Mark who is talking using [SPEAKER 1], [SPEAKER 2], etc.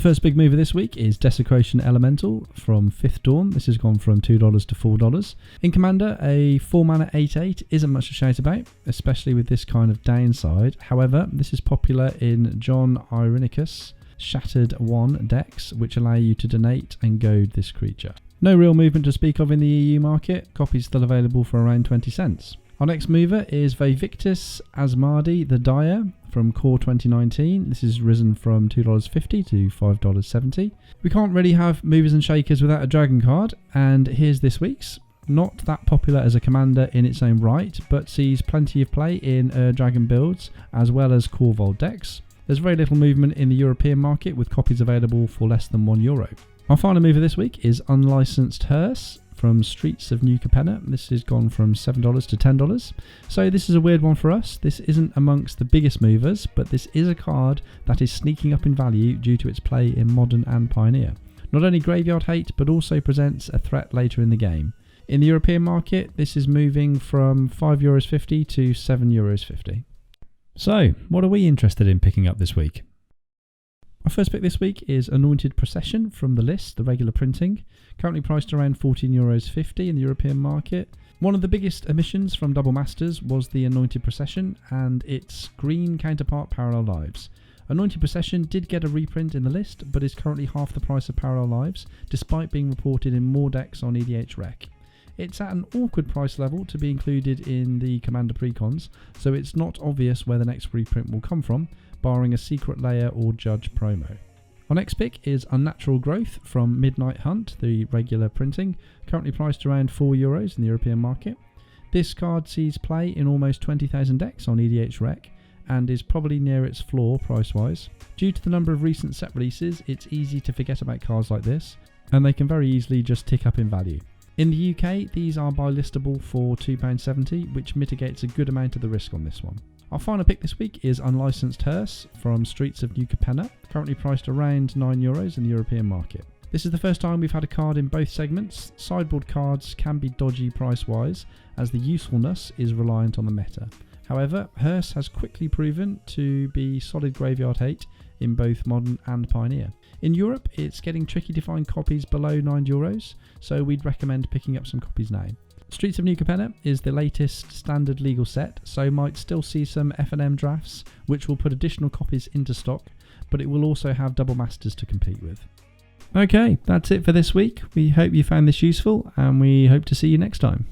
[SPEAKER 1] first big mover this week is Desecration Elemental from 5th Dawn. This has gone from $2 to $4. In Commander, a 4-mana 8/8 isn't much to shout about, especially with this kind of downside. However, this is popular in John Irenicus Shattered 1 decks, which allow you to donate and goad this creature. No real movement to speak of in the EU market, copies still available for around 20 cents. Our next mover is Vivictus Asmadi the Dyer from Core 2019. This has risen from $2.50 to $5.70. We can't really have movers and shakers without a dragon card, and here's this week's. Not that popular as a commander in its own right, but sees plenty of play in dragon builds as well as core vault decks. There's very little movement in the European market, with copies available for less than €1. Our final mover this week is Unlicensed Hearse from Streets of New Capenna. This has gone from $7 to $10. So this is a weird one for us. This isn't amongst the biggest movers, but this is a card that is sneaking up in value due to its play in Modern and Pioneer. Not only graveyard hate, but also presents a threat later in the game. In the European market, this is moving from €5.50 to €7.50. So, what are we interested in picking up this week? Our first pick this week is Anointed Procession from the list, the regular printing, currently priced around €14.50 in the European market. One of the biggest omissions from Double Masters was the Anointed Procession and its green counterpart Parallel Lives. Anointed Procession did get a reprint in the list, but is currently half the price of Parallel Lives, despite being reported in more decks on EDH Rec. It's at an awkward price level to be included in the Commander Precons, so it's not obvious where the next reprint will come from, barring a Secret Layer or Judge promo. Our next pick is Unnatural Growth from Midnight Hunt, the regular printing, currently priced around €4 in the European market. This card sees play in almost 20,000 decks on EDH Rec, and is probably near its floor price-wise. Due to the number of recent set releases, it's easy to forget about cards like this, and they can very easily just tick up in value. In the UK, these are buy-listable for £2.70, which mitigates a good amount of the risk on this one. Our final pick this week is Unlicensed Hearse from Streets of New Capenna, currently priced around €9 in the European market. This is the first time we've had a card in both segments. Sideboard cards can be dodgy price-wise, as the usefulness is reliant on the meta. However, Hearse has quickly proven to be solid graveyard hate in both Modern and Pioneer. In Europe, it's getting tricky to find copies below €9, so we'd recommend picking up some copies now. Streets of New Capenna is the latest standard legal set, so might still see some F&M drafts, which will put additional copies into stock, but it will also have Double Masters to compete with. Okay, that's it for this week. We hope you found this useful, and we hope to see you next time.